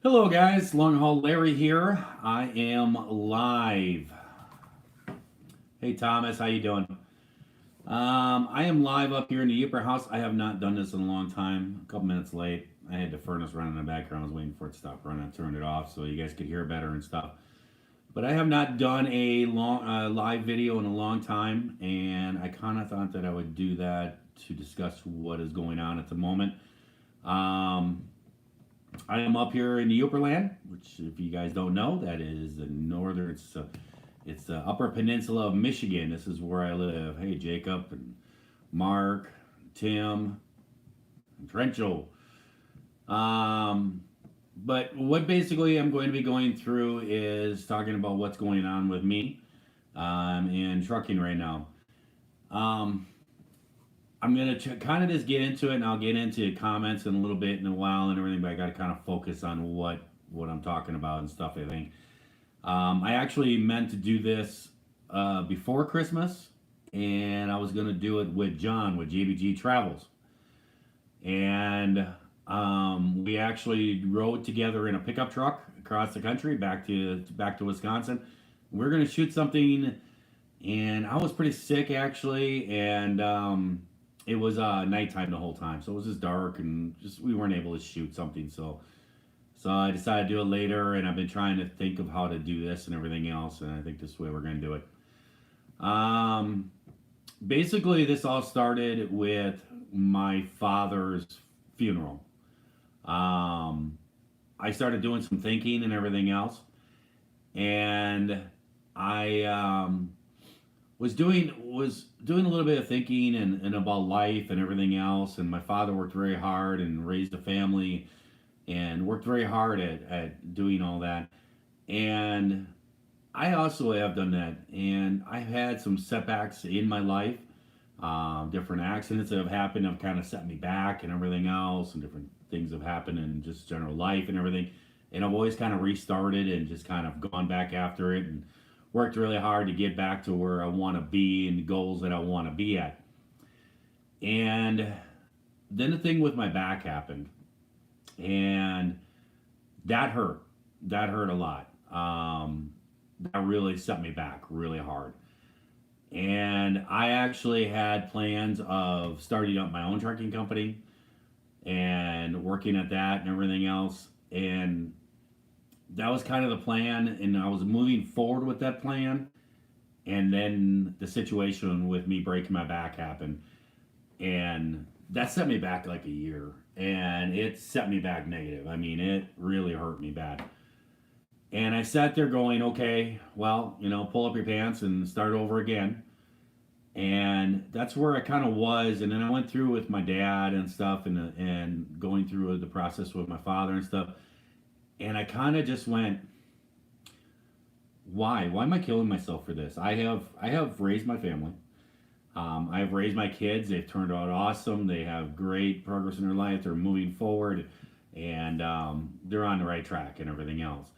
Hello, guys. Long Haul Larry here. I am live. Hey, Thomas, how you doing? I am live up here in the Upper House. I have not done this in a long time. A couple minutes late. I had the furnace running in the background. I was waiting for it to stop running. I turned it off so you guys could hear better and stuff. But I have not done a long live video in a long time, and I kind of thought that I would do that to discuss what is going on at the moment. Um, I am up here in the Upperland, which, if you guys don't know, that is the northern. It's the Upper Peninsula of Michigan. This is where I live. Hey, Jacob and Mark, Tim, and Trencho. Um, but what basically I'm going to be going through is talking about what's going on with me in trucking right now. Um, I'm gonna kind of just get into it, and I'll get into comments in a little bit in a while and everything. But I got to kind of focus on what I'm talking about and stuff. I think I actually meant to do this before Christmas, and I was gonna do it with John with JBG Travels, and we actually rode together in a pickup truck across the country back to Wisconsin. We're gonna shoot something, and I was pretty sick actually, and it was nighttime the whole time, so it was just dark and just we weren't able to shoot something. So I decided to do it later, and I've been trying to think of how to do this and everything else, and I think this way we're gonna do it. Um, Basically, this all started with my father's funeral. Um, I started doing some thinking and everything else, and I was doing a little bit of thinking and about life and everything else. And my father worked very hard and raised a family and worked very hard at doing all that. And I also have done that, and I've had some setbacks in my life. Different accidents that have happened have kind of set me back and everything else, and different things have happened in just general life and everything. And I've always kind of restarted and just kind of gone back after it and worked really hard to get back to where I want to be and the goals that I want to be at. And then the thing with my back happened, and that hurt. That hurt a lot. That really set me back really hard. And I actually had plans of starting up my own trucking company and working at that and everything else. And that was kind of the plan. And I was moving forward with that plan. And then the situation with me breaking my back happened. And that set me back like a year. And it set me back negative. I mean, it really hurt me bad. And I sat there going, okay, well, pull up your pants and start over again. And that's where I kind of was. And then I went through with my dad and stuff, and going through the process with my father and stuff. And I kind of just went, why am I killing myself for this? I have raised my family. I have raised my kids. They've turned out awesome. They have great progress in their life. They're moving forward, and they're on the right track and everything else.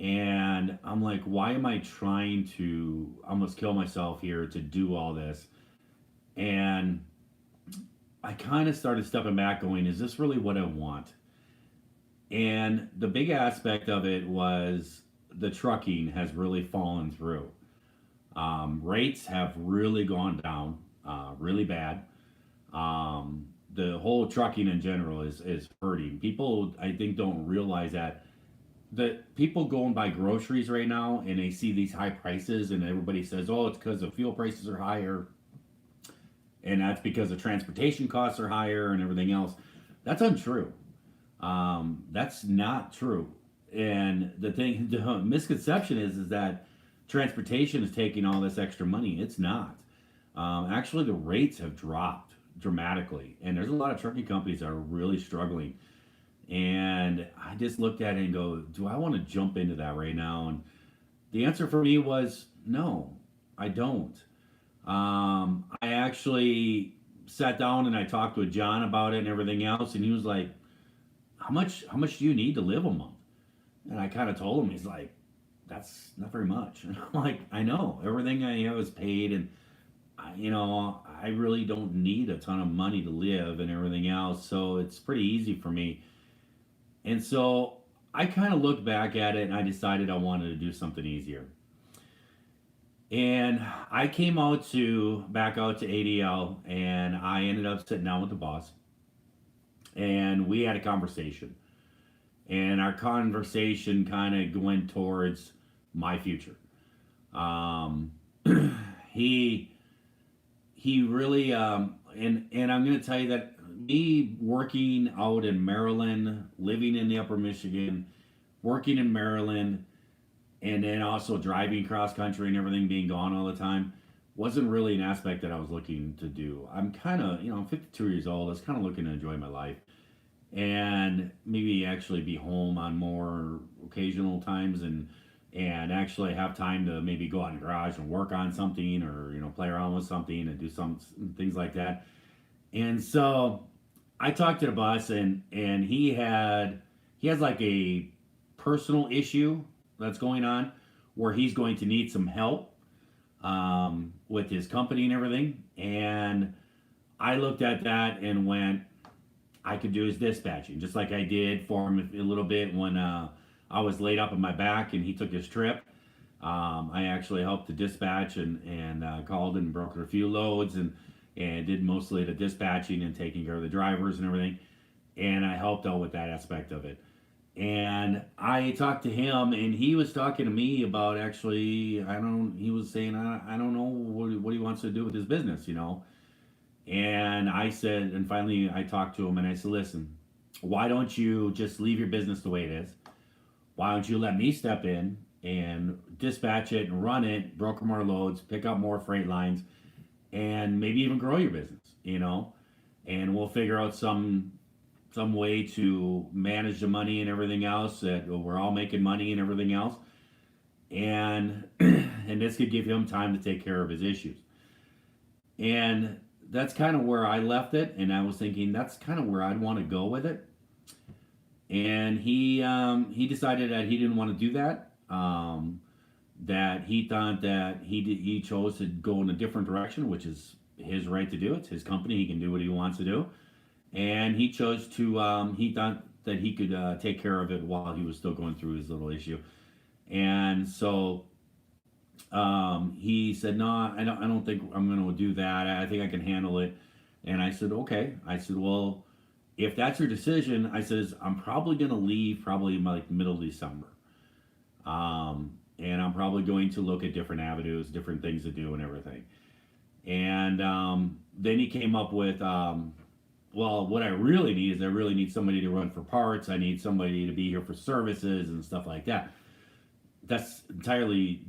And I'm like, why am I trying to almost kill myself here to do all this? And I kind of started stepping back, going, is this really what I want? And the big aspect of it was the trucking has really fallen through. Rates have really gone down, really bad. The whole trucking in general is hurting. People, I think, don't realize that people go and buy groceries right now, and they see these high prices, and everybody says, oh, it's because the fuel prices are higher, and that's because the transportation costs are higher and everything else. That's untrue. That's not true. And the misconception is that transportation is taking all this extra money. It's not. Actually, the rates have dropped dramatically, and there's a lot of trucking companies that are really struggling. And I just looked at it and go, do I want to jump into that right now? And the answer for me was no, I don't. I actually sat down and I talked with John about it and everything else, and he was like, "How much do you need to live a month?" And I kind of told him, he's like, "That's not very much." And I'm like, "I know everything I have is paid, and I really don't need a ton of money to live and everything else, so it's pretty easy for me." And so I kind of looked back at it and I decided I wanted to do something easier. And I came back out to ADL, and I ended up sitting down with the boss, and we had a conversation. And our conversation kind of went towards my future. Um, he he really and I'm going to tell you that me working out in Maryland, living in the Upper Michigan, working in Maryland, and then also driving cross country and everything being gone all the time wasn't really an aspect that I was looking to do. I'm kind of, I'm 52 years old. I was kind of looking to enjoy my life and maybe actually be home on more occasional times and actually have time to maybe go out in the garage and work on something or play around with something and do some things like that. And so I talked to the boss, and he has like a personal issue that's going on where he's going to need some help with his company and everything. And I looked at that and went, I could do his dispatching, just like I did for him a little bit when I was laid up on my back and he took his trip. I actually helped to dispatch and called and brokered a few loads and did mostly the dispatching and taking care of the drivers and everything. And I helped out with that aspect of it. And I talked to him, and he was talking to me about actually, he was saying, I don't know what he wants to do with his business. And I said, and finally I talked to him and I said, listen, why don't you just leave your business the way it is? Why don't you let me step in and dispatch it and run it, broker more loads, pick up more freight lines, and maybe even grow your business? And we'll figure out some way to manage the money and everything else that we're all making money and everything else. And and this could give him time to take care of his issues. And that's kind of where I left it, and I was thinking that's kind of where I'd want to go with it. And he decided that he didn't want to do that. That he thought that he chose to go in a different direction, which is his right to do. It's his company; he can do what he wants to do. And he chose to. He thought that he could take care of it while he was still going through his little issue. And so he said, "No, I don't think I'm going to do that. I think I can handle it." And I said, "Okay." I said, "Well, if that's your decision," I says, "I'm probably going to leave probably in like middle of December, and I'm probably going to look at different avenues, different things to do, and everything." And then he came up with, well, what I really need is I really need somebody to run for parts. I need somebody to be here for services and stuff like that. That's entirely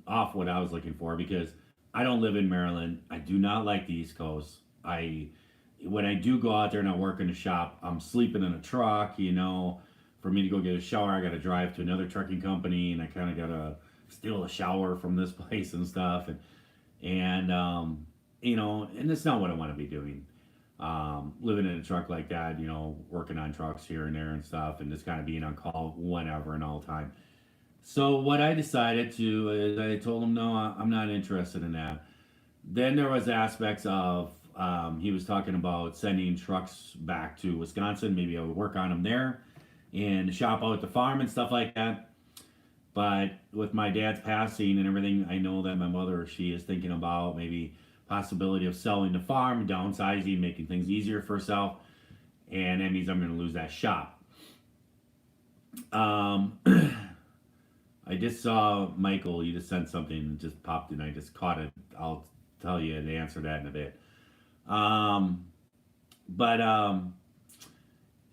off what I was looking for because I don't live in Maryland. I do not like the East Coast. When I do go out there and I work in a shop, I'm sleeping in a truck. For me to go get a shower, I got to drive to another trucking company, and I kind of got to steal a shower from this place and stuff, and it's not what I want to be doing. Living in a truck like that, working on trucks here and there and stuff, and just kind of being on call whenever and all the time. So what I decided to is I told him no, I'm not interested in that. Then there was aspects of he was talking about sending trucks back to Wisconsin. Maybe I would work on them there and shop out at the farm and stuff like that. But with my dad's passing and everything, I know that my mother, she is thinking about maybe possibility of selling the farm, downsizing, making things easier for herself, and that means I'm going to lose that shop. Um, I just saw Michael. You just sent something and just popped in. I just caught it. I'll tell you the answer to that in a bit. Um, but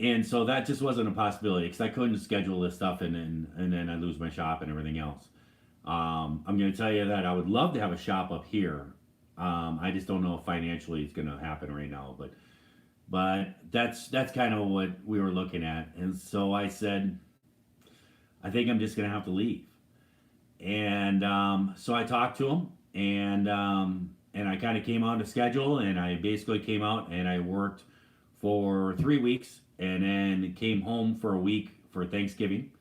and so that just wasn't a possibility because I couldn't schedule this stuff and then I lose my shop and everything else. I'm going to tell you that I would love to have a shop up here. I just don't know if financially it's going to happen right now, but that's kind of what we were looking at, and so I said, I think I'm just going to have to leave. And so I talked to him, and I kind of came on the schedule, and I basically came out and I worked for 3 weeks, and then came home for a week for Thanksgiving,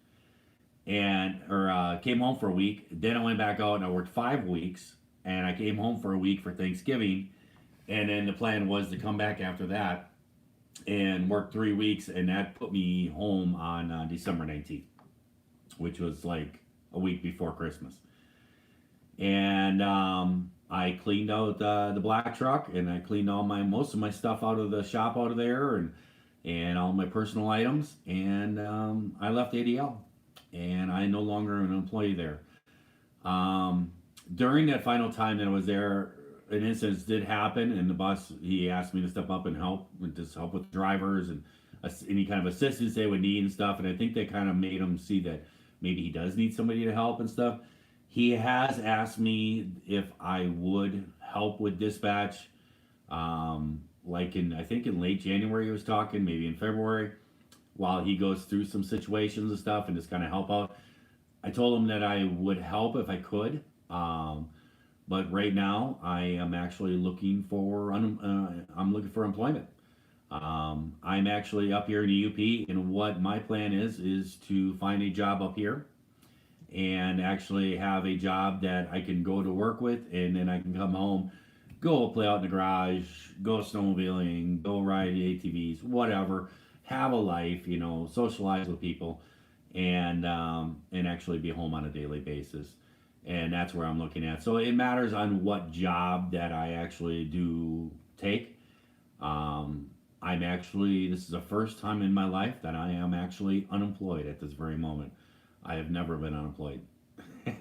and or came home for a week. Then I went back out and I worked 5 weeks, and I came home for a week for Thanksgiving, and then the plan was to come back after that and worked 3 weeks, and that put me home on December 19th, which was like a week before Christmas. And I cleaned out the black truck, and I cleaned all my most of my stuff out of the shop out of there, and all my personal items, and I left ADL, and I no longer am an employee there. Um, During that final time that I was there, an incident did happen, and the boss he asked me to step up and help with just help with drivers and any kind of assistance they would need and stuff. And I think that kind of made him see that maybe he does need somebody to help and stuff. He has asked me if I would help with dispatch, like in I think in late January he was talking, maybe in February, while he goes through some situations and stuff and just kind of help out. I told him that I would help if I could. But right now, I am actually looking for I'm looking for employment. I'm actually up here in the UP, and what my plan is to find a job up here, and actually have a job that I can go to work with, and then I can come home, go play out in the garage, go snowmobiling, go ride ATVs, whatever, have a life, socialize with people, and actually be home on a daily basis. And that's where I'm looking at. So it matters on what job that I actually do take. I'm actually This is the first time in my life that I am actually unemployed at this very moment. I have never been unemployed,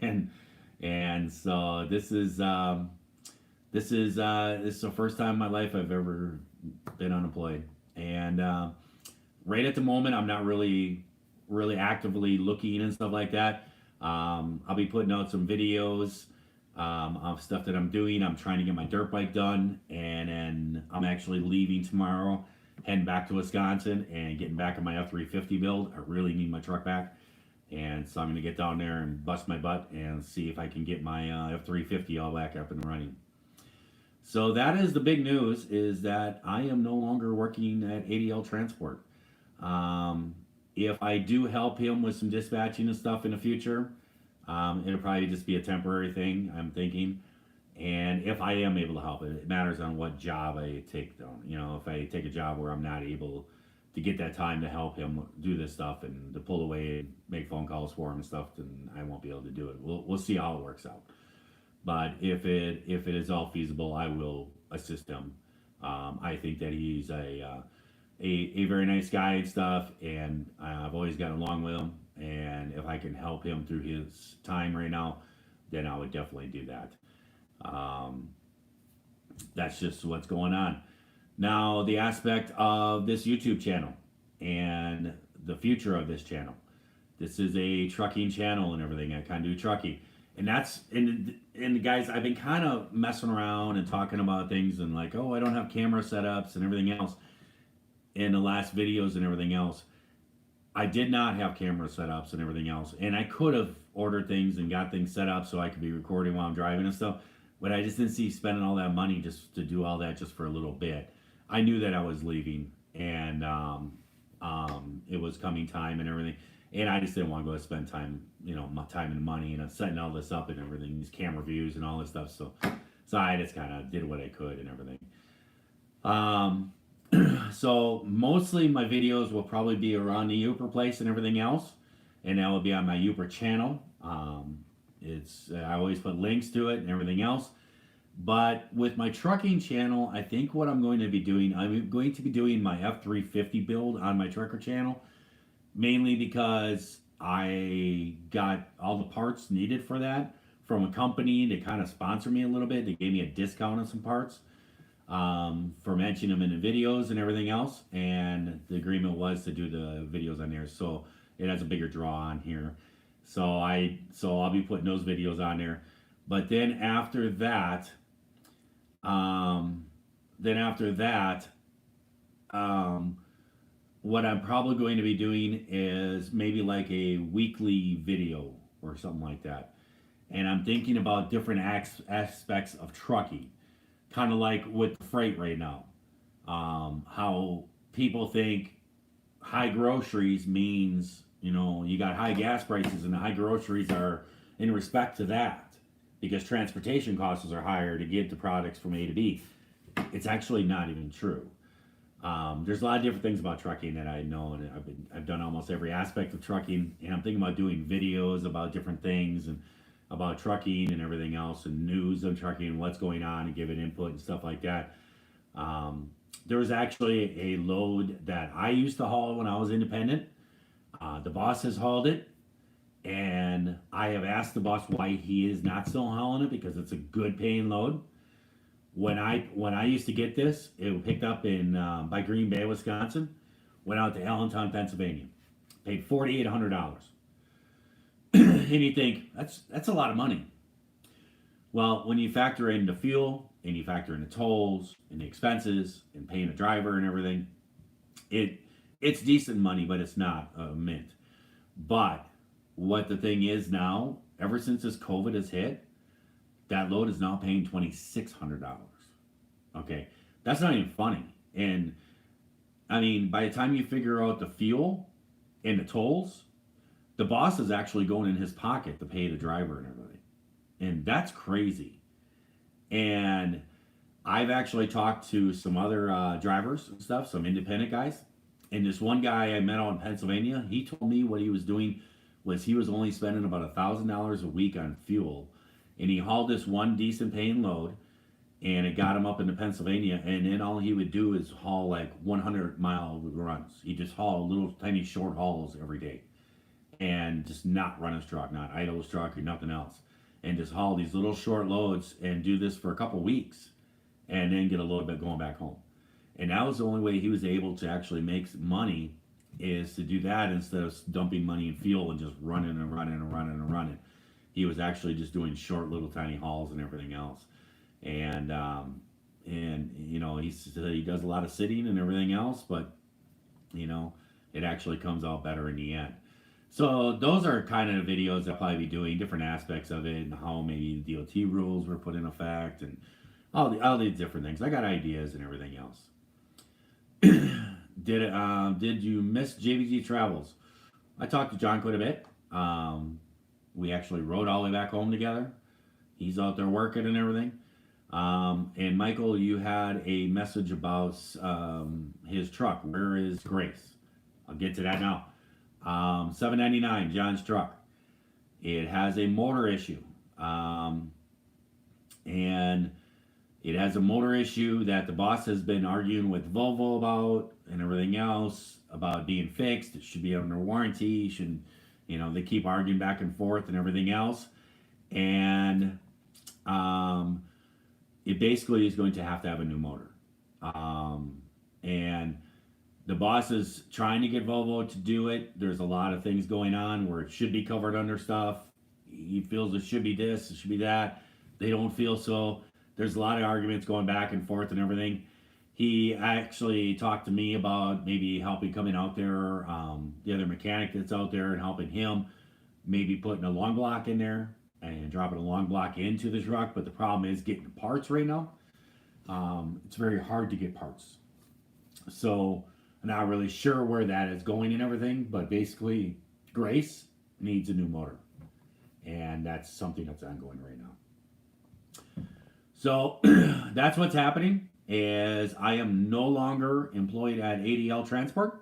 and so this is the first time in my life I've ever been unemployed. And right at the moment, I'm not really actively looking and stuff like that. I'll be putting out some videos of stuff that I'm doing. I'm trying to get my dirt bike done, and then I'm actually leaving tomorrow, heading back to Wisconsin and getting back on my F350 build. I really need my truck back, and so I'm going to get down there and bust my butt and see if I can get my F350 all back up and running. So that is the big news: is that I am no longer working at ADL Transport. Um, if I do help him with some dispatching and stuff in the future, it'll probably just be a temporary thing, I'm thinking. And if I am able to help it matters on what job I take, though. If I take a job where I'm not able to get that time to help him do this stuff and to pull away and make phone calls for him and stuff, then I won't be able to do it. We'll see how it works out. But if it is all feasible, I will assist him. I think that he's a very nice guy and stuff, and I've always gotten along with him. And if I can help him through his time right now, then I would definitely do that. Um, that's just what's going on. Now, the aspect of this YouTube channel and the future of this channel. This is a trucking channel and everything. I kind of do trucking. And guys, I've been kind of messing around and talking about things and like, oh, I don't have camera setups and everything else in the last videos and everything else. I did not have camera setups and everything else, and I could have ordered things and got things set up so I could be recording while I'm driving and stuff, but I just didn't see spending all that money just to do all that just for a little bit. I knew that I was leaving, and it was coming time and everything, and I just didn't want to go spend time, my time and money, setting all this up and everything, these camera views and all this stuff. So I just kind of did what I could and everything. So mostly my videos will probably be around the Uper place and everything else, and that will be on my Uper channel. I always put links to it and everything else. But with my trucking channel, I think what I'm going to be doing, I'm going to be doing my F350 build on my trucker channel, mainly because I got all the parts needed for that from a company to kind of sponsor me a little bit. They gave me a discount on some parts for mentioning them in the videos and everything else. And the agreement was to do the videos on there, so it has a bigger draw on here. So I'll be putting those videos on there. But then after that, what I'm probably going to be doing is maybe like a weekly video or something like that. And I'm thinking about different aspects of trucking, kind of like with freight right now. How people think high groceries means, you got high gas prices, and the high groceries are in respect to that because transportation costs are higher to get the products from A to B. It's actually not even true. There's a lot of different things about trucking that I know, and I've done almost every aspect of trucking, and I'm thinking about doing videos about different things and about trucking and everything else, and news on trucking and what's going on, and giving input and stuff like that. Um, there was actually a load that I used to haul when I was independent. The boss has hauled it, and I have asked the boss why he is not still hauling it because it's a good paying load. When I used to get this, it was picked up in by Green Bay, Wisconsin. Went out to Allentown, Pennsylvania. Paid $4,800. And you think that's a lot of money. Well, when you factor in the fuel and you factor in the tolls and the expenses and paying a driver and everything, it it's decent money, but it's not a mint. But what the thing is now, ever since this COVID has hit, that load is now paying $2,600. Okay, that's not even funny. And I mean, by the time you figure out the fuel and the tolls, the boss is actually going in his pocket to pay the driver and everything. And that's crazy. And I've actually talked to some other drivers and stuff, some independent guys. And this one guy I met out in Pennsylvania, he told me what he was doing was he was only spending about $1,000 a week on fuel, and he hauled this one decent paying load, and it got him up into Pennsylvania. And then all he would do is haul like 100-mile runs. He just haul little tiny short hauls every day, and just not run his truck, not idle his truck or nothing else, and just haul these little short loads and do this for a couple weeks, and then get a little bit going back home. And that was the only way he was able to actually make money, is to do that instead of dumping money in fuel and just running and running and running and running. He was actually just doing short little tiny hauls and everything else. And he said he does a lot of sitting and everything else, but you know it actually comes out better in the end. So those are kind of the videos I'll probably be doing, different aspects of it, and how maybe the DOT rules were put in effect, and all these different things. I got ideas and everything else. Did you miss JVG Travels? I talked to John quite a bit. We actually rode all the way back home together. He's out there working and everything. And Michael, you had a message about his truck. Where is Grace? I'll get to that now. 799, John's truck. It has a motor issue. And it has a motor issue that the boss has been arguing with Volvo about and everything else about being fixed. It should be under warranty. Should, they keep arguing back and forth and everything else. And it basically is going to have a new motor. And the boss is trying to get Volvo to do it. There's a lot of things going on where it should be covered under stuff. He feels it should be this, it should be that. They don't feel so. There's a lot of arguments going back and forth and everything. He actually talked to me about maybe helping coming out there, the other mechanic that's out there, and helping him maybe putting a long block in there and dropping a long block into the truck. But the problem is getting parts right now. It's very hard to get parts. So I'm not really sure where that is going and everything, but basically Grace needs a new motor. And that's something that's ongoing right now. So that's what's happening, is I am no longer employed at ADL Transport.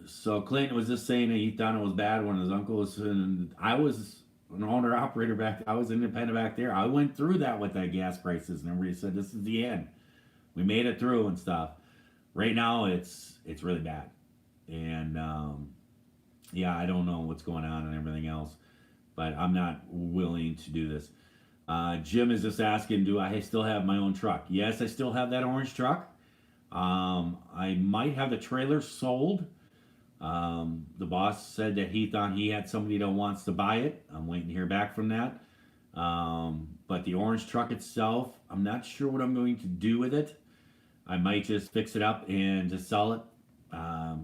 So Clinton was just saying that he thought it was bad when his uncle was, and I was an owner operator back, I was independent back there. I went through that with that gas prices, and everybody said this is the end. We made it through and stuff. Right now it's really bad. And yeah, I don't know what's going on and everything else, but I'm not willing to do this. Jim is just asking, do I still have my own truck? Yes, I still have that orange truck. I might have the trailer sold. The boss said that he thought he had somebody that wants to buy it. I'm waiting to hear back from that. But the orange truck itself, I'm not sure what I'm going to do with it. I might just fix it up and just sell it.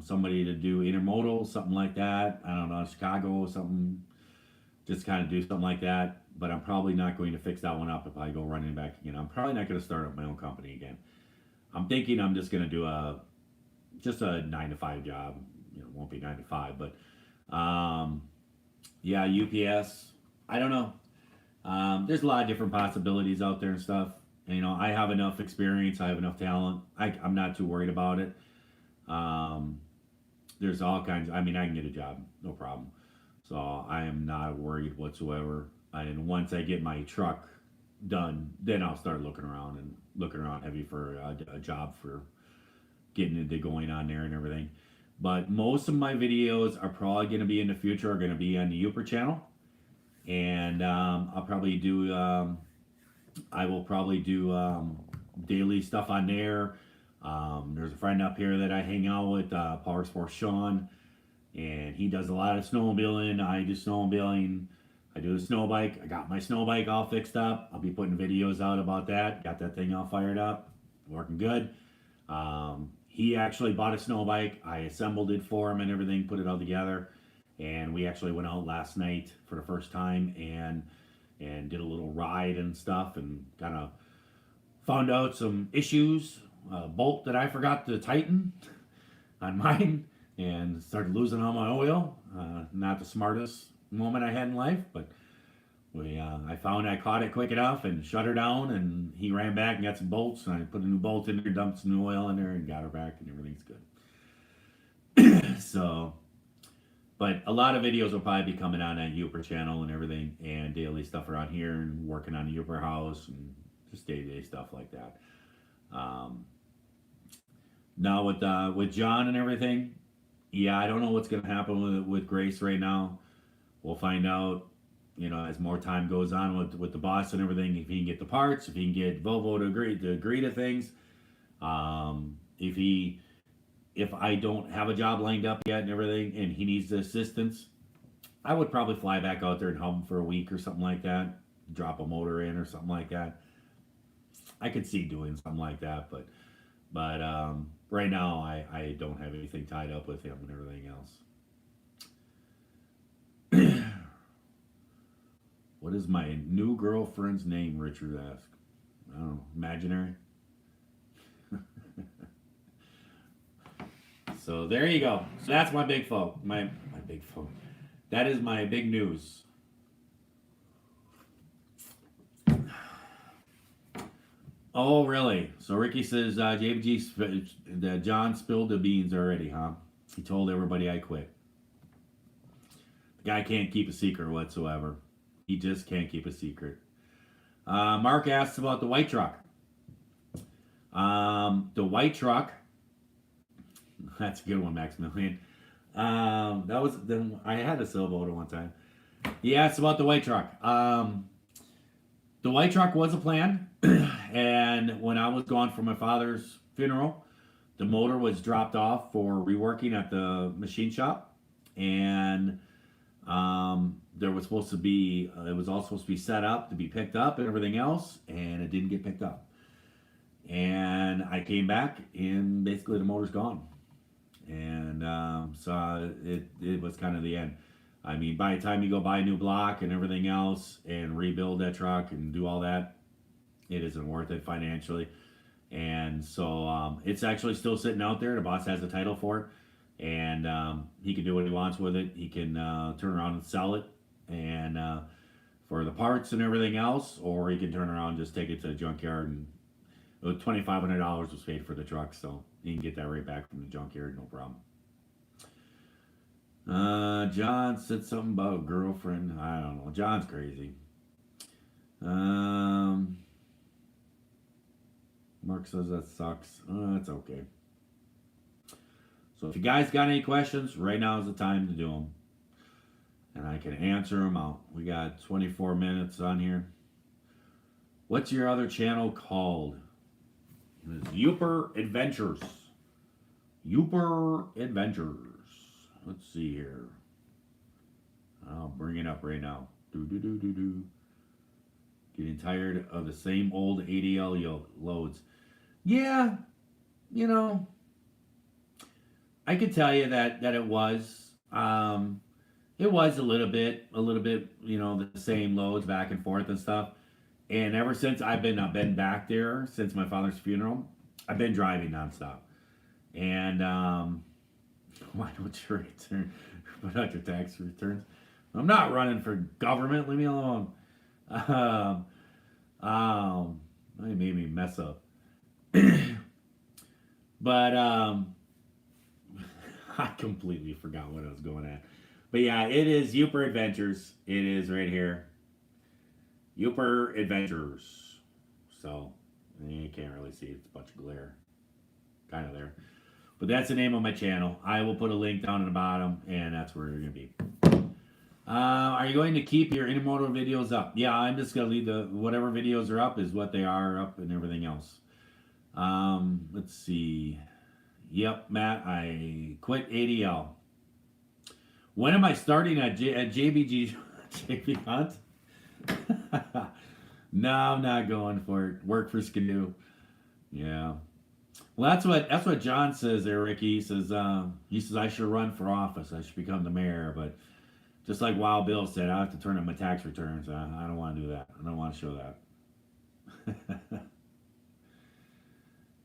Somebody to do intermodal, something like that. I don't know, Chicago, something. Just kind of do something like that. But I'm probably not going to fix that one up if I go running back again. I'm probably not going to start up my own company again. I'm thinking I'm just going to do just a 9-to-5 job. It won't be 9 to 5, but yeah, UPS. I don't know. There's a lot of different possibilities out there and stuff. And, you know, I have enough experience. I have enough talent. I'm not too worried about it. Um, there's all kinds. I mean, I can get a job, no problem. So I am not worried whatsoever. And once I get my truck done, then I'll start looking around heavy for a job for getting into going on there and everything. But most of my videos are probably going to be in the future are going to be on the Uper channel, and I'll probably do I will probably do daily stuff on there. There's a friend up here that I hang out with, Power Sports Sean, and he does a lot of snowmobiling. I do snowmobiling. I do the snow bike. I got my snow bike all fixed up. I'll be putting videos out about that. Got that thing all fired up, working good. He actually bought a snow bike. I assembled it for him and everything, put it all together, and we actually went out last night for the first time and did a little ride and stuff, and kind of found out some issues. A bolt that I forgot to tighten on mine, and started losing all my oil. Not the smartest moment I had in life, but I found I caught it quick enough and shut her down, and he ran back and got some bolts, and I put a new bolt in there, dumped some new oil in there, and got her back, and everything's good. So, but a lot of videos will probably be coming on that Uper channel and everything, and daily stuff around here, and working on the Uper house, and just day-to-day stuff like that. Now with John and everything, yeah, I don't know what's gonna happen with Grace right now. We'll find out, you know, as more time goes on with the boss and everything. If he can get the parts, if he can get Volvo to agree to things, if I don't have a job lined up yet and everything, and he needs the assistance, I would probably fly back out there and help him for a week or something like that. Drop a motor in or something like that. I could see doing something like that, but right now I don't have anything tied up with him and everything else. What is my new girlfriend's name? Richard asked. I don't know. Imaginary. So there you go. So that's my big phone. My big phone. That is my big news. Oh, really? So Ricky says, JVG, John spilled the beans already, huh? He told everybody I quit. The guy can't keep a secret whatsoever. He just can't keep a secret. Mark asks about the white truck. The white truck. That's a good one, Maximilian. That was then I had a Silvoto one time. He asked about the white truck. The white truck was a plan, and when I was gone for my father's funeral, the motor was dropped off for reworking at the machine shop, and there was supposed to be it was all supposed to be set up to be picked up and everything else, and it didn't get picked up. And I came back, and basically the motor's gone, and so it was kind of the end. I mean, by the time you go buy a new block and everything else and rebuild that truck and do all that, it isn't worth it financially. And so it's actually still sitting out there. The boss has the title for it, and he can do what he wants with it. He can turn around and sell it, and for the parts and everything else, or he can turn around and just take it to the junkyard. And $2,500 was paid for the truck, so he can get that right back from the junkyard, no problem. John said something about a girlfriend. I don't know. John's crazy. Mark says that sucks. That's okay. So if you guys got any questions, right now is the time to do them. And I can answer them out. We got 24 minutes on here. What's your other channel called? It's Uper Adventures. Uper Adventures. Let's see here. I'll bring it up right now. Getting tired of the same old ADL loads. Yeah, you know, I could tell you that it was. It was a little bit, you know, the same loads back and forth and stuff. And ever since I've been back there since my father's funeral, I've been driving nonstop. And why don't you put out your tax returns? I'm not running for government. Leave me alone. Um, it made me mess up. But I completely forgot what I was going at. But yeah, it is Uper Adventures. It is right here. Uper Adventures. So you can't really see it. It's a bunch of glare. Kind of there. But that's the name of my channel. I will put a link down in the bottom, and that's where you're going to be. Are you going to keep your intermodal videos up? Yeah, I'm just going to leave the whatever videos are up is what they are up and everything else. Let's see. Yep, Matt, I quit ADL. When am I starting at JBG JB Hunt? No, I'm not going for it. Work for Skidoo. Yeah. Well, that's what John says there, Ricky. He says I should run for office. I should become the mayor, but just like Wild Bill said, I have to turn in my tax returns. I don't want to do that. I don't want to show that.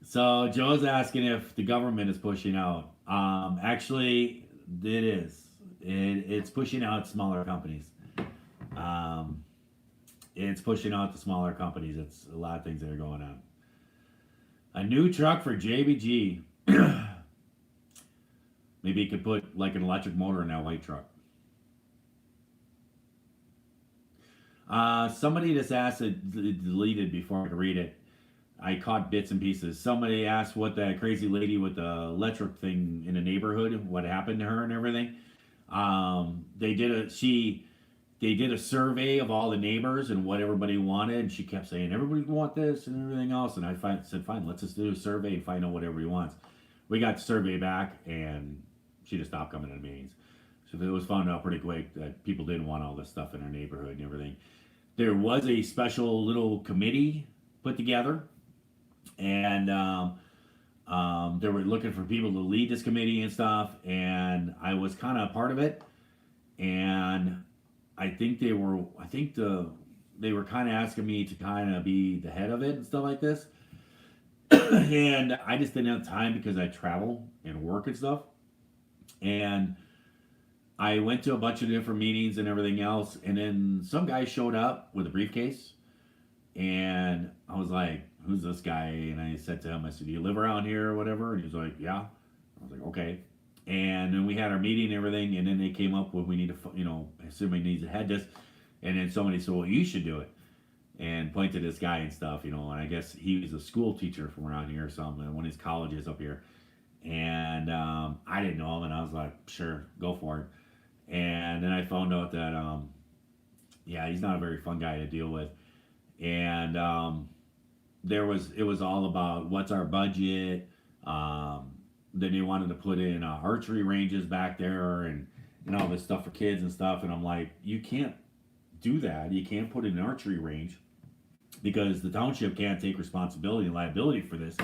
So Joe's asking if the government is pushing out. Actually, it is. It's pushing out smaller companies. Um, it's pushing out the smaller companies. It's a lot of things that are going on. A new truck for JBG. Maybe you could put like an electric motor in that white truck. Somebody just asked it deleted before I could read it. I caught bits and pieces. Somebody asked what that crazy lady with the electric thing in the neighborhood, what happened to her and everything. They did a survey of all the neighbors and what everybody wanted, and she kept saying everybody want this and everything else. And I said, fine, let's just do a survey and find out what everybody wants. We got the survey back, and she just stopped coming to the meetings. So it was found out pretty quick that people didn't want all this stuff in their neighborhood and everything. There was a special little committee put together, and they were looking for people to lead this committee and stuff, and I was kind of a part of it. And they were kind of asking me to kind of be the head of it and stuff like this. And I just didn't have time because I travel and work and stuff. And I went to a bunch of different meetings and everything else, and then some guy showed up with a briefcase, and I was like, "Who's this guy?" And I said to him, "I said, do you live around here or whatever?" And he was like, "Yeah." I was like, "Okay." And then we had our meeting and everything, and then they came up with we need to, somebody needs to head this, and then somebody said, "Well, you should do it," and pointed to this guy and stuff, and I guess he was a school teacher from around here or something, one of his colleges up here, and I didn't know him, and I was like, "Sure, go for it." And then I found out that, yeah, he's not a very fun guy to deal with. And it was all about what's our budget. Then they wanted to put in archery ranges back there and all this stuff for kids and stuff. And I'm like, you can't do that. You can't put in an archery range because the township can't take responsibility and liability for this.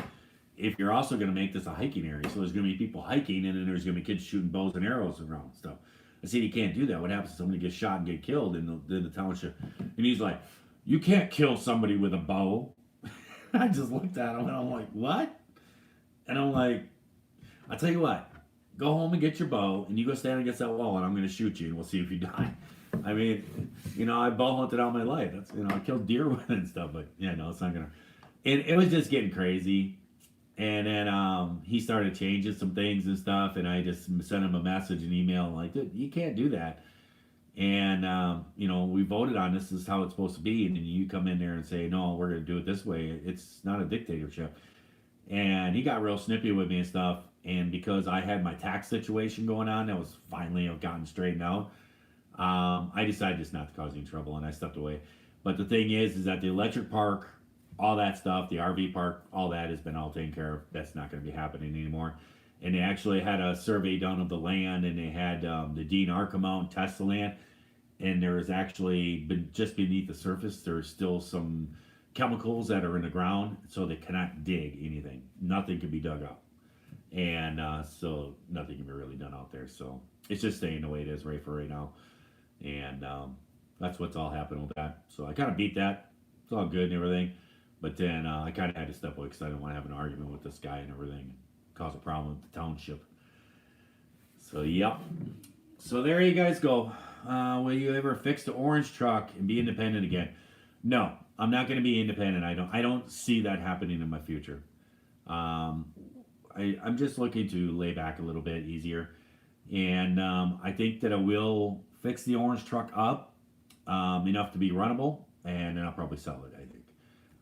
If you're also going to make this a hiking area, so there's going to be people hiking, and then there's going to be kids shooting bows and arrows around and stuff. I said, you can't do that. What happens if somebody gets shot and get killed in the township? And he's like, you can't kill somebody with a bow. I just looked at him and I'm like, what? And I'm like, I'll tell you what, go home and get your bow and you go stand against that wall and I'm going to shoot you and we'll see if you die. I mean, I bow hunted all my life. That's, I killed deer with it and stuff, but yeah, no, it's not going to. And it was just getting crazy. And then he started changing some things and stuff, and I just sent him a message, an email, like, dude, you can't do that. And we voted on this is how it's supposed to be, and then you come in there and say, no, we're going to do it this way. It's not a dictatorship. And he got real snippy with me and stuff, and because I had my tax situation going on that was finally gotten straightened out, I decided just not to cause any trouble, and I stepped away. But the thing is that the electric park, all that stuff, the RV park, all that has been all taken care of. That's not going to be happening anymore. And they actually had a survey done of the land, and they had the DNR come out and test the land. And there is actually, just beneath the surface, there's still some chemicals that are in the ground, so they cannot dig anything. Nothing can be dug up. And so nothing can be really done out there. So it's just staying the way it is for right now. And that's what's all happening with that. So I kind of beat that. It's all good and everything. But then I kind of had to step away because I didn't want to have an argument with this guy and everything and cause a problem with the township. So, yep. So there you guys go. Will you ever fix the orange truck and be independent again? No, I'm not going to be independent. I don't see that happening in my future. Um, I'm just looking to lay back a little bit easier, and I think that I will fix the orange truck up enough to be runnable, and then I'll probably sell it.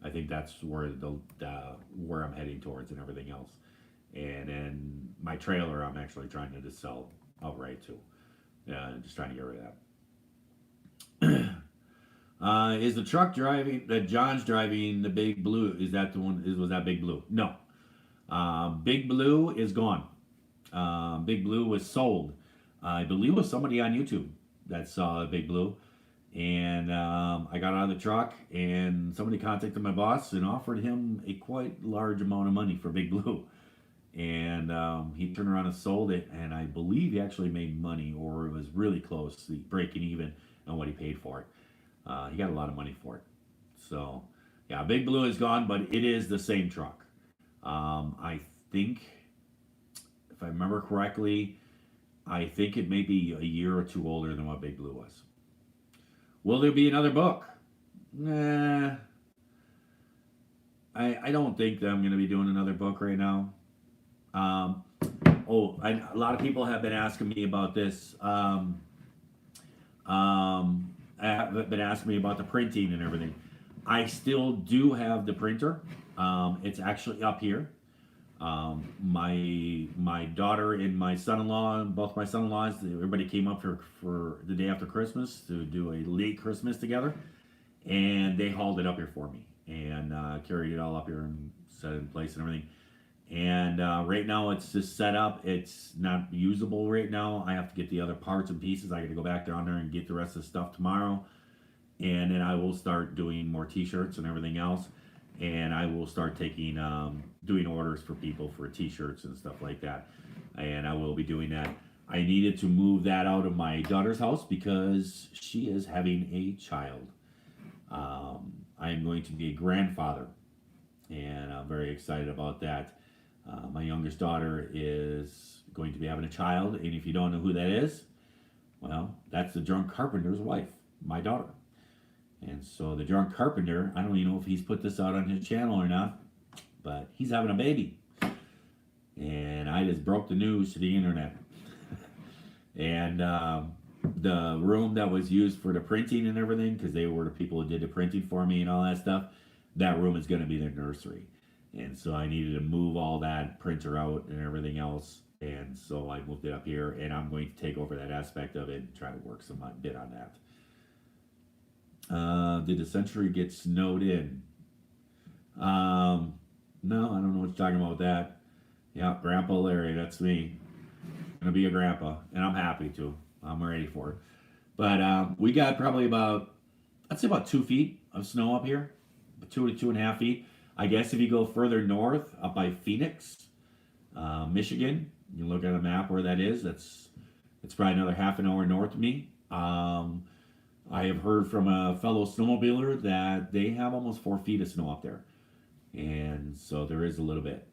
I think that's where where I'm heading towards and everything else. And then my trailer, I'm actually trying to just sell outright too. Yeah, just trying to get rid of that. Is the truck driving that John's driving the Big Blue? Is that the one? Was that Big Blue? No. Big Blue is gone. Big Blue was sold. I believe it was somebody on YouTube that saw Big Blue. And I got out of the truck, and somebody contacted my boss and offered him a quite large amount of money for Big Blue. And he turned around and sold it, and I believe he actually made money, or it was really close to breaking even on what he paid for it. He got a lot of money for it. So, yeah, Big Blue is gone, but it is the same truck. I think, if I remember correctly, I think it may be a year or two older than what Big Blue was. Will there be another book? Nah. I don't think that I'm going to be doing another book right now. Um, a lot of people have been asking me about this. Have been asking me about the printing and everything. I still do have the printer. It's actually up here. My daughter and my son-in-law, both my son-in-laws, everybody came up for the day after Christmas to do a late Christmas together, and they hauled it up here for me and carried it all up here and set it in place and everything. And right now it's just set up. It's not usable right now. I have to get the other parts and pieces. I got to go back down there and get the rest of the stuff tomorrow, and then I will start doing more T-shirts and everything else. And I will start taking doing orders for people for T-shirts and stuff like that. And I will be doing that. I needed to move that out of my daughter's house because she is having a child. I am going to be a grandfather, and I'm very excited about that. My youngest daughter is going to be having a child, and if you don't know who that is, well, that's the drunk carpenter's wife, my daughter. And so the drunk carpenter, I don't even know if he's put this out on his channel or not, but he's having a baby. And I just broke the news to the internet. And the room that was used for the printing and everything, because they were the people who did the printing for me and all that stuff, that room is going to be their nursery. And so I needed to move all that printer out and everything else. And so I moved it up here, and I'm going to take over that aspect of it and try to work some bit on that. Did the Century get snowed in? No, I don't know what you're talking about with that. Yeah, Grandpa Larry, that's me. Gonna be a grandpa, and I'm happy to. I'm ready for it. But we got probably about, I'd say about 2 feet of snow up here, 2 to 2.5 feet. I guess if you go further north, up by Phoenix, Michigan, you look at a map where that is. It's probably another half an hour north of me. I have heard from a fellow snowmobiler that they have almost 4 feet of snow up there. And so there is a little bit.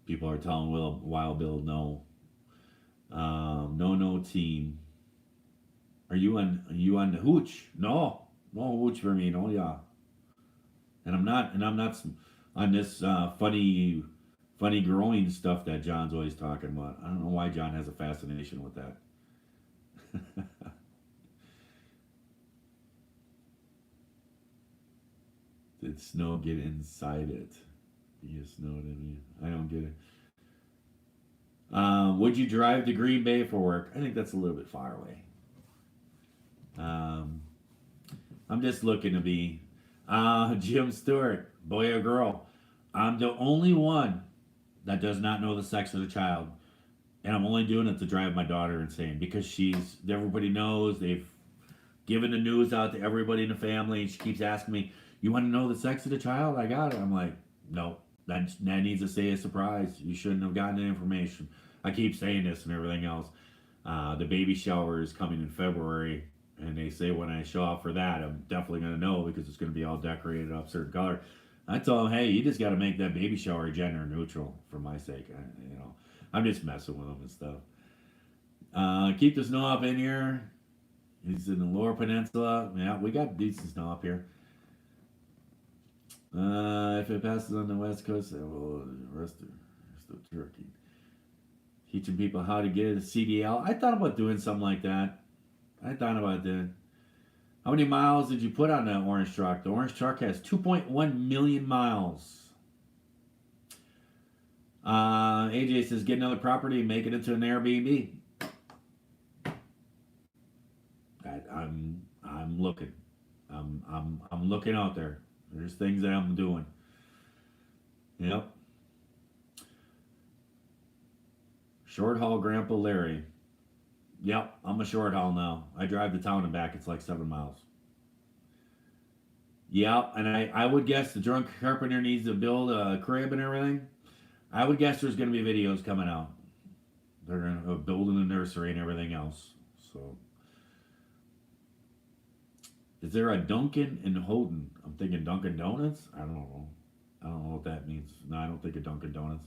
People are telling Wild Bill no. No team. Are you on the hooch? No hooch for me. No, yeah. And I'm not on this funny growing stuff that John's always talking about. I don't know why John has a fascination with that. Did snow get inside it? You snowed in me. I don't get it. Would you drive to Green Bay for work? I think that's a little bit far away. I'm just looking to be Jim Stewart, boy or girl. I'm the only one that does not know the sex of the child. And I'm only doing it to drive my daughter insane because everybody knows, they've given the news out to everybody in the family, and she keeps asking me, "You want to know the sex of the child?" I got it. I'm like, "No, that needs to stay a surprise. You shouldn't have gotten the information." I keep saying this and everything else. The baby shower is coming in February, and they say when I show up for that, I'm definitely going to know because it's going to be all decorated up certain color. I told them, "Hey, you just got to make that baby shower gender neutral for my sake." I'm just messing with them and stuff. Keep the snow up in here. He's in the Lower Peninsula. Yeah, we got decent snow up here. If it passes on the west coast, well, the rest of Turkey. Teaching people how to get a CDL. I thought about doing something like that. I thought about that. How many miles did you put on that orange truck? The orange truck has 2.1 million miles. AJ says, get another property and make it into an Airbnb. I'm looking. I'm looking out there. There's things that I'm doing. Yep. Short haul Grandpa Larry. Yep, I'm a short haul now. I drive to town and back. It's like 7 miles. Yep, and I would guess the drunk carpenter needs to build a crib and everything. I would guess there's going to be videos coming out. They're going to build a nursery and everything else. So, is there a Dunkin' in Houghton? I'm thinking Dunkin' Donuts. I don't know. I don't know what that means. No, I don't think of Dunkin' Donuts.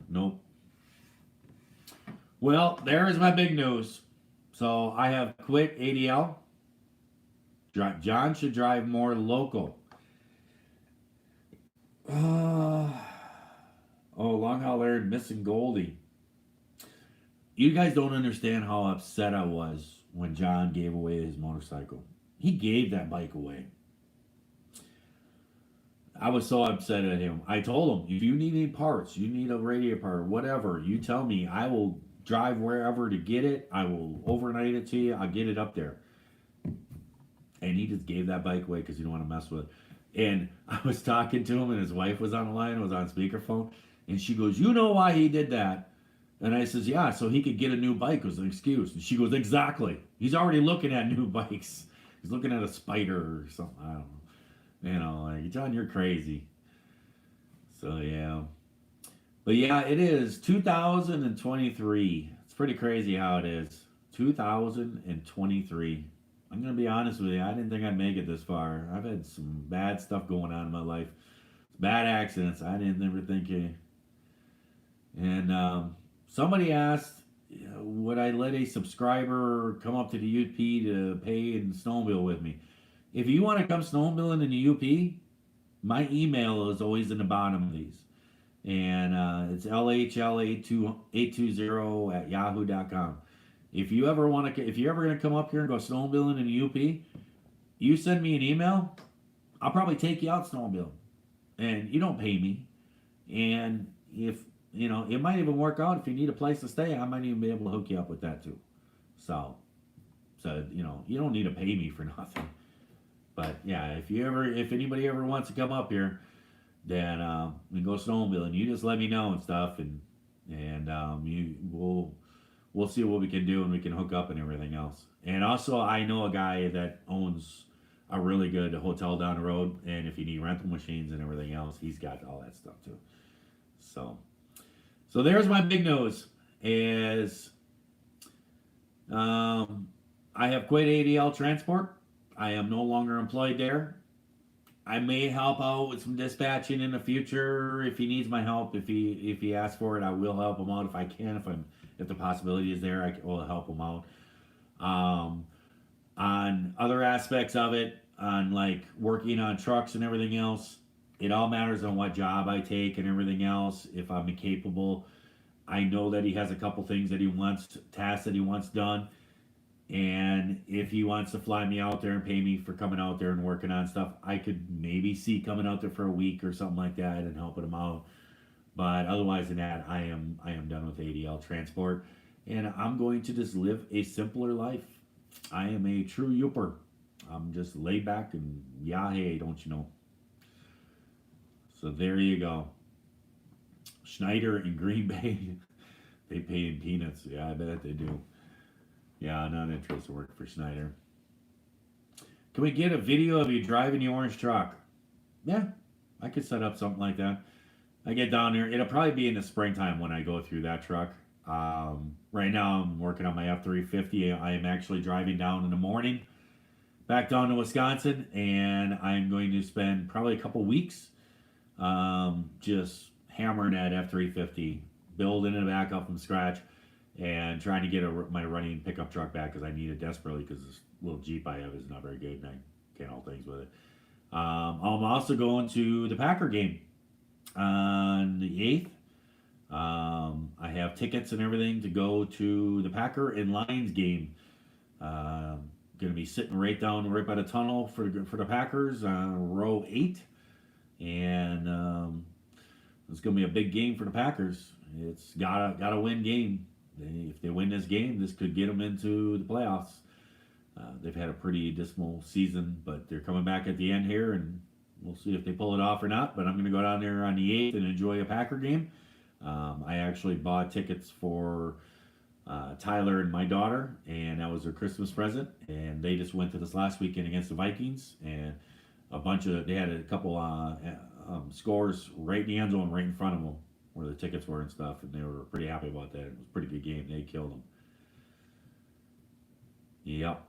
Nope. Well, there is my big news. So I have quit ADL. John should drive more local. Oh, long haul Aaron missing Goldie. You guys don't understand how upset I was when John gave away his motorcycle. He gave that bike away. I was so upset at him. I told him, if you need any parts, you need a radio part, whatever, you tell me. I will drive wherever to get it. I will overnight it to you. I'll get it up there. And he just gave that bike away because he didn't want to mess with it. And I was talking to him, and his wife was on the line, was on speakerphone, and she goes, "You know why he did that?" And I says, "Yeah, so he could get a new bike," was an excuse. And she goes, "Exactly. He's already looking at new bikes. He's looking at a Spider or something. I don't know. You know, like, John, you're crazy." So, yeah. But, yeah, it is 2023. It's pretty crazy how it is. 2023. I'm going to be honest with you. I didn't think I'd make it this far. I've had some bad stuff going on in my life. Bad accidents. I didn't ever think it. And somebody asked, would I let a subscriber come up to the UP to pay and snowmobile with me? If you want to come snowmobiling in the UP, my email is always in the bottom of these. And it's lhl820@yahoo.com. If you're ever going to come up here and go snowmobiling in the UP, you send me an email, I'll probably take you out snowmobiling. And you don't pay me. And if, it might even work out if you need a place to stay, I might even be able to hook you up with that too. So, you don't need to pay me for nothing. But yeah, if anybody ever wants to come up here, then we can go snowmobiling. You just let me know and stuff, and we'll see what we can do, and we can hook up and everything else. And also, I know a guy that owns a really good hotel down the road, and if you need rental machines and everything else, he's got all that stuff too. So there's my big news. Is I have quit ADL Transport. I am no longer employed there. I may help out with some dispatching in the future if he needs my help. If he asks for it, I will help him out if I can. If the possibility is there, I will help him out. On other aspects of it, on like working on trucks and everything else, it all matters on what job I take and everything else. If I'm capable, I know that he has a couple things that tasks that he wants done. And if he wants to fly me out there and pay me for coming out there and working on stuff, I could maybe see coming out there for a week or something like that and helping him out. But otherwise than that, I am done with ADL Transport, and I'm going to just live a simpler life. I am a true Yooper. I'm just laid back and hey, don't you know? So there you go. Schneider in Green Bay, they pay in peanuts. Yeah, I bet they do. Yeah, not interested to work for Schneider. Can we get a video of you driving the orange truck? Yeah, I could set up something like that. I get down there. It'll probably be in the springtime when I go through that truck. Right now, I'm working on my F-350. I am actually driving down in the morning, back down to Wisconsin, and I'm going to spend probably a couple weeks just hammering that F-350, building it back up from scratch. and trying to get my running pickup truck back because I need it desperately because this little Jeep I have is not very good and I can't haul things with it. I'm also going to the Packer game on the 8th. I have tickets and everything to go to the Packer and Lions game. Going to be sitting right by the tunnel for the Packers on row 8, and it's going to be a big game for the Packers. It's gotta win game. If they win this game, this could get them into the playoffs. They've had a pretty dismal season, but they're coming back at the end here, and we'll see if they pull it off or not. But I'm going to go down there on the 8th and enjoy a Packer game. I actually bought tickets for Tyler and my daughter, and that was their Christmas present. And they just went to this last weekend against the Vikings, and they had a couple scores right in the end zone, right in front of them, where the tickets were and stuff, and they were pretty happy about that. It was a pretty good game. They killed them. Yep.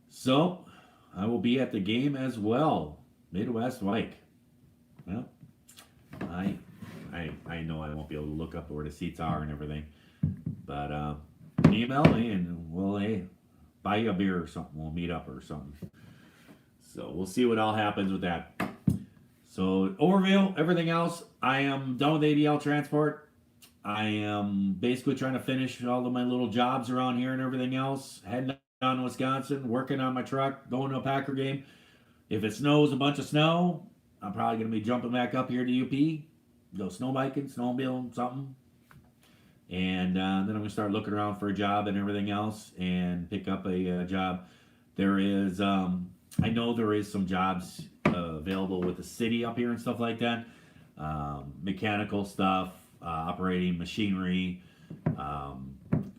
So I will be at the game as well. Midwest Mike. Well, I know I won't be able to look up where the seats are and everything, but email me and we'll buy you a beer or something. We'll meet up or something. So we'll see what all happens with that. So overview, everything else, I am done with ADL Transport. I am basically trying to finish all of my little jobs around here and everything else. Heading down to Wisconsin, working on my truck, going to a Packer game. If it snows a bunch of snow, I'm probably going to be jumping back up here to UP. Go snow biking, snowmobiling, something. And then I'm going to start looking around for a job and everything else and pick up a job. There is, I know there is some jobs available with the city up here and stuff like that. Mechanical stuff, operating machinery,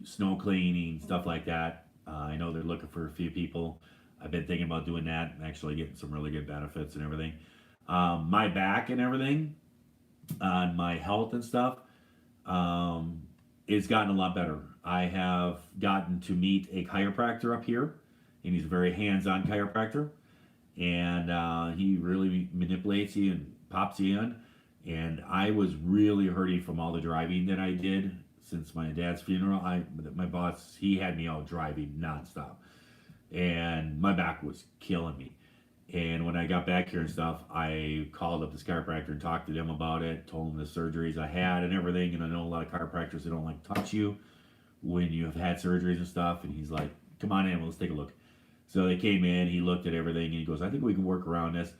snow cleaning, stuff like that. I know they're looking for a few people. I've been thinking about doing that and actually getting some really good benefits and everything. My back and everything, on my health and stuff, it's gotten a lot better. I have gotten to meet a chiropractor up here, and he's a very hands-on chiropractor, and he really manipulates you and pops you in. And I was really hurting from all the driving that I did since my dad's funeral. My boss, he had me out driving nonstop, and my back was killing me. And when I got back here and stuff, I called up this chiropractor and talked to them about it, told them the surgeries I had and everything. And I know a lot of chiropractors, they don't like touch you when you have had surgeries and stuff. And he's like, come on in, let's take a look. So they came in, he looked at everything, and he goes, I think we can work around this.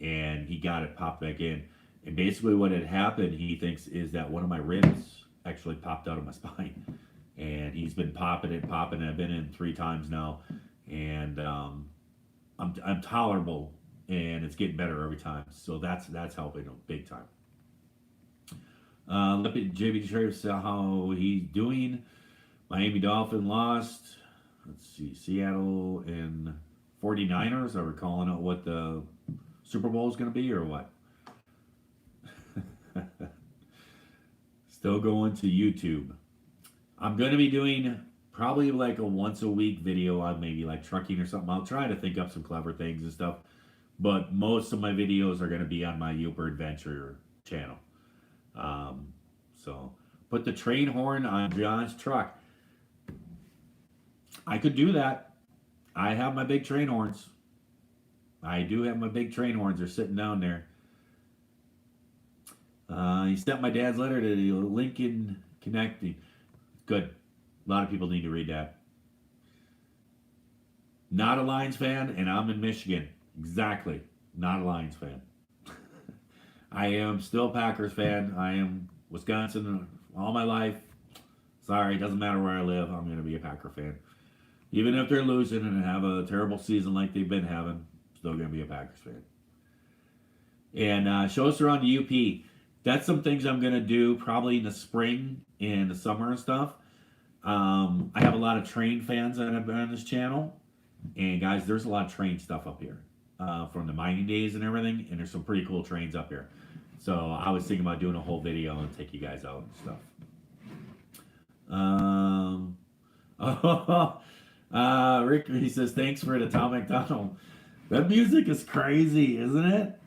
And he got it popped back in. And basically what had happened, he thinks, is that one of my ribs actually popped out of my spine. And he's been popping it. I've been in 3 times now. And I'm tolerable, and it's getting better every time. So that's helping him big time. Look at JB Travis, how he's doing. Miami Dolphin lost. Let's see, Seattle and 49ers. Are we calling out what the Super Bowl is going to be or what? Still going to YouTube. I'm going to be doing probably like a once a week video on maybe like trucking or something. I'll try to think up some clever things and stuff. But most of my videos are going to be on my Uber Adventure channel. So put the train horn on John's truck. I could do that. I have my big train horns. I do have my big train horns. They're sitting down there. He sent my dad's letter to the Lincoln Connecting. Good. A lot of people need to read that. Not a Lions fan, and I'm in Michigan. Exactly. Not a Lions fan. I am still a Packers fan. I am Wisconsin all my life. Sorry, it doesn't matter where I live. I'm going to be a Packer fan. Even if they're losing and have a terrible season like they've been having, still going to be a Packers fan. And show us around the UP. That's some things I'm going to do probably in the spring and the summer and stuff. I have a lot of train fans that have been on this channel. And guys, there's a lot of train stuff up here from the mining days and everything. And there's some pretty cool trains up here. So I was thinking about doing a whole video and take you guys out and stuff. Rick, he says, thanks for the Tom McDonald. That music is crazy, isn't it?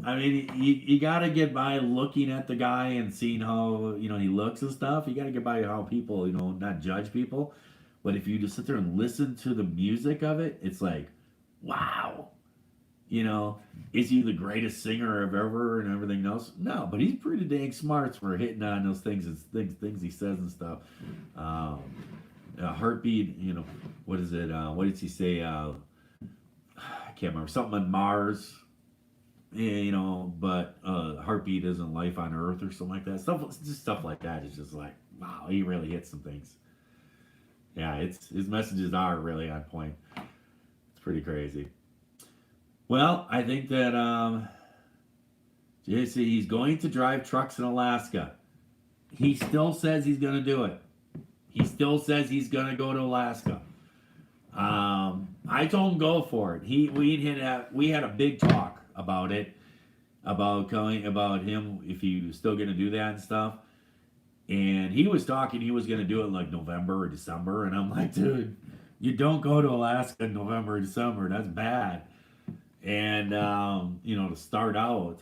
I mean, you got to get by looking at the guy and seeing how he looks and stuff. You got to get by how people not judge people, but if you just sit there and listen to the music of it, it's like, wow, you know, is he the greatest singer I've ever and everything else? No, but he's pretty dang smart for hitting on those things and things he says and stuff. Um, Heartbeat, what is it? What did he say? I can't remember something on Mars. Yeah, but heartbeat isn't life on Earth or something like that. Just stuff like that. It's just like, wow, he really hit some things. Yeah, his messages are really on point. It's pretty crazy. Well, I think that JC, he's going to drive trucks in Alaska. He still says he's going to do it. He still says he's going to go to Alaska. I told him go for it. We had a big talk about it, about him if he was still going to do that and stuff. And he was talking, he was going to do it like November or December, and I'm like, dude, you don't go to Alaska in November or December. That's bad. And to start out,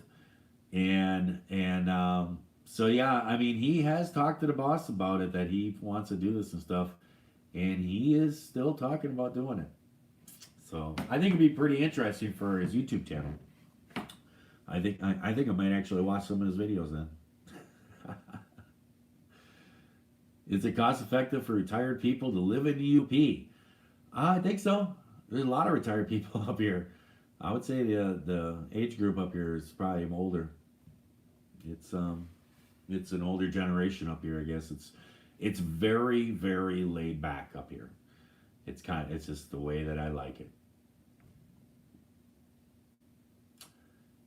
and so yeah, I mean, he has talked to the boss about it that he wants to do this and stuff, and he is still talking about doing it. So I think it'd be pretty interesting for his YouTube channel. I think I might actually watch some of his videos then. Is it cost effective for retired people to live in the UP? I think so. There's a lot of retired people up here. I would say the age group up here is probably older. It's an older generation up here. I guess it's very, very laid back up here. It's just the way that I like it.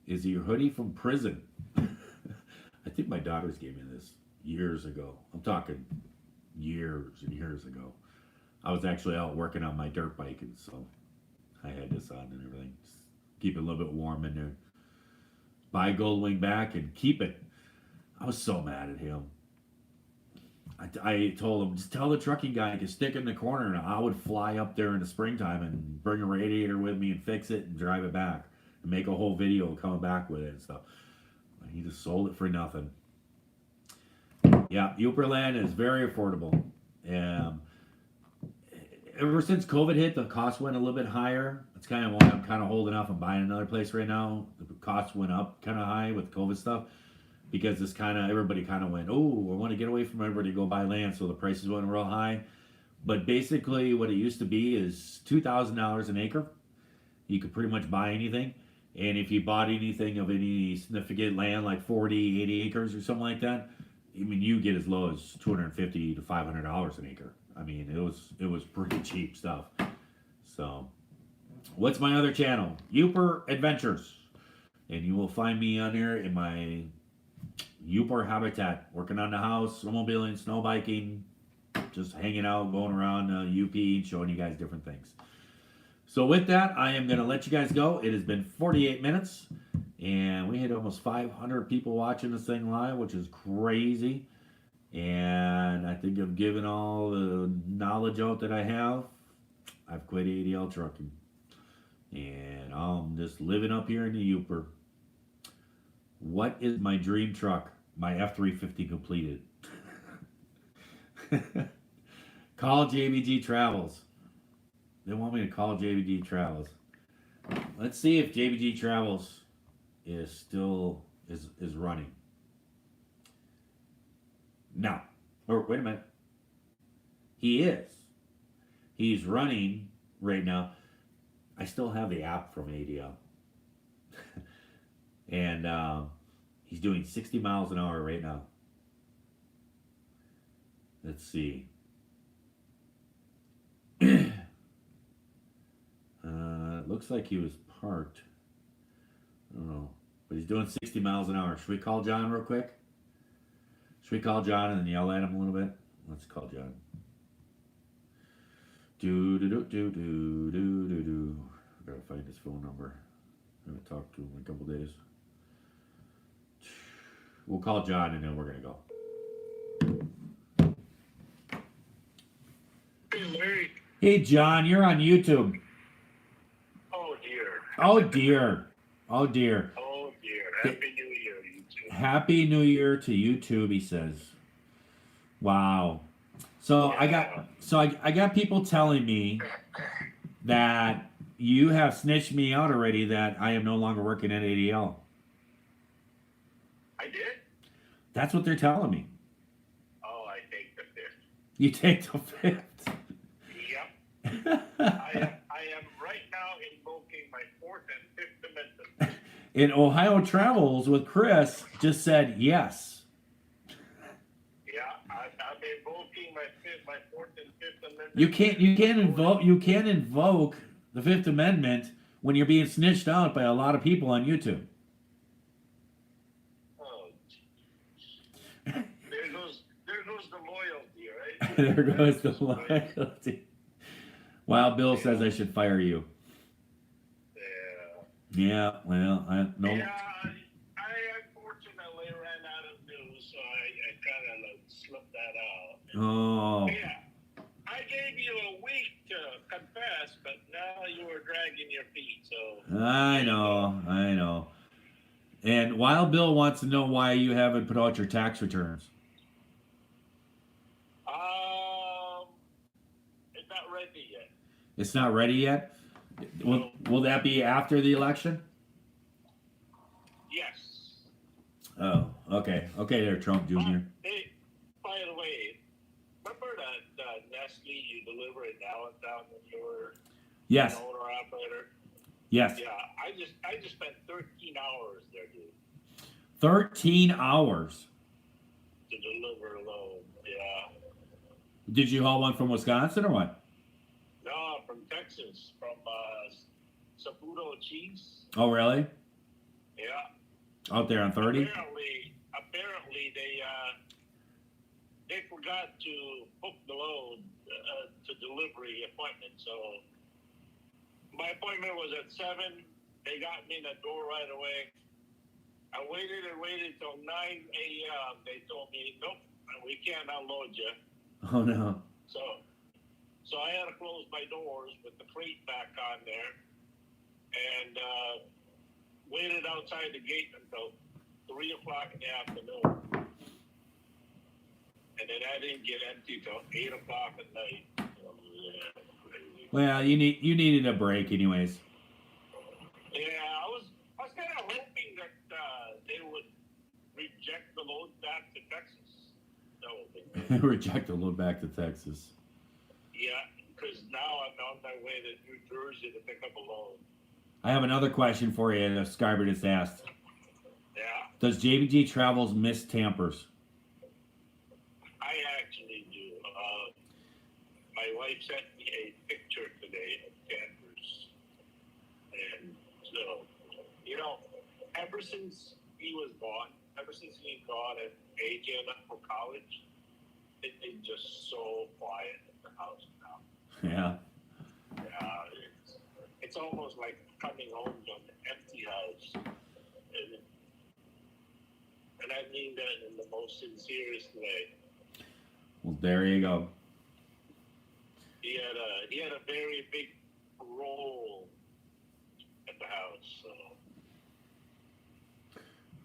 Is your hoodie from prison? I think my daughters gave me this years ago. I'm talking years and years ago. I was actually out working on my dirt bike, and so I had this on and everything. Just keep it a little bit warm in there. Buy Gold Wing back and keep it. I was so mad at him. I told him, just tell the trucking guy to stick in the corner, and I would fly up there in the springtime and bring a radiator with me and fix it and drive it back and make a whole video coming back with it and stuff. He just sold it for nothing. Yeah, Uperland is very affordable. Ever since COVID hit, the cost went a little bit higher. That's kind of why I'm kind of holding off on buying another place right now. The cost went up kind of high with COVID stuff because everybody kind of went, oh, I want to get away from everybody to go buy land, so the prices went real high. But basically, what it used to be is $2,000 an acre. You could pretty much buy anything. And if you bought anything of any significant land, like 40, 80 acres or something like that, I mean, you get as low as $250 to $500 an acre. I mean, it was pretty cheap stuff. So, what's my other channel? Uper Adventures. And you will find me on there in my Uper habitat, working on the house, snowmobiling, snow biking, just hanging out, going around UP, showing you guys different things. So with that, I am going to let you guys go. It has been 48 minutes, and we had almost 500 people watching this thing live, which is crazy. And I think I've given all the knowledge out that I have. I've quit ADL trucking, and I'm just living up here in the Uper. What is my dream truck? My F-350 completed. Call JBG Travels. They want me to call JBG Travels. Let's see if JBG Travels is still is running. No. Or wait a minute. He is. He's running right now. I still have the app from ADL. And he's doing 60 miles an hour right now. Let's see. It looks like he was parked. I don't know. But he's doing 60 miles an hour. Should we call John real quick? Should we call John and then yell at him a little bit? Let's call John. Do. I gotta find his phone number. I'm gonna talk to him in a couple days. We'll call John and then we're gonna go. Hey, Larry. Hey, John, you're on YouTube. Oh, dear. Oh, dear. Oh, dear. Oh, dear. Happy New Year, you too. Happy New Year to you too, he says. Wow. So Yeah. I got people telling me that you have snitched me out already that I am no longer working at ADL. I did? That's what they're telling me. Oh, I take the fifth. You take the fifth. Yep. I am right now invoking my Fourth and Fifth Amendment. In Ohio Travels with Chris just said yes. Yeah, I'm invoking my Fourth and Fifth Amendment. You can't invoke the Fifth Amendment when you're being snitched out by a lot of people on YouTube. Oh, there goes the loyalty, right? There goes the loyalty. Wild Bill says I should fire you. Yeah. Yeah, well, I no. Yeah, I unfortunately ran out of news, so I kind of like slipped that out. Oh. Yeah, I gave you a week to confess, but now you were dragging your feet. So I know. And Wild Bill wants to know why you haven't put out your tax returns. It's not ready yet. It's not ready yet. Will that be after the election? Yes. Oh, okay. Okay, there, Trump Jr. Hey, by the way, remember that Nestle you delivered in Allentown when you were Yes. an owner operator? Yes. Yeah, I just spent 13 hours there, dude. 13 hours. To deliver a load. Yeah. Did you haul one from Wisconsin or what? No, from Texas, from Saputo Cheese. Oh, really? Yeah. Out there on 30? Apparently they forgot to book the load to delivery appointment. So my appointment was at 7. They got me in the door right away. I waited till 9 a.m. They told me, nope, we can't unload you. Oh, no. So I had to close my doors with the crate back on there and waited outside the gate until 3 o'clock in the afternoon. And then I didn't get empty till 8 o'clock at night. Well, you needed a break anyways. Yeah, I was kind of hoping that they would reject the load back to Texas. No, Reject the load back to Texas. yeah, because now I'm on my way to New Jersey to pick up a load. I have another question for you that Skyber just asked. Yeah. Does JBG Travels miss Tampers? I actually do. My wife sent me a picture today of Danvers. And so, ever since he was gone, ever since he got at AJ left for college, it's been just so quiet in the house now. Yeah. It's almost like coming home to an empty house. And I mean that in the most sincerest way. Well, there you go. He had a very big role at the house. So.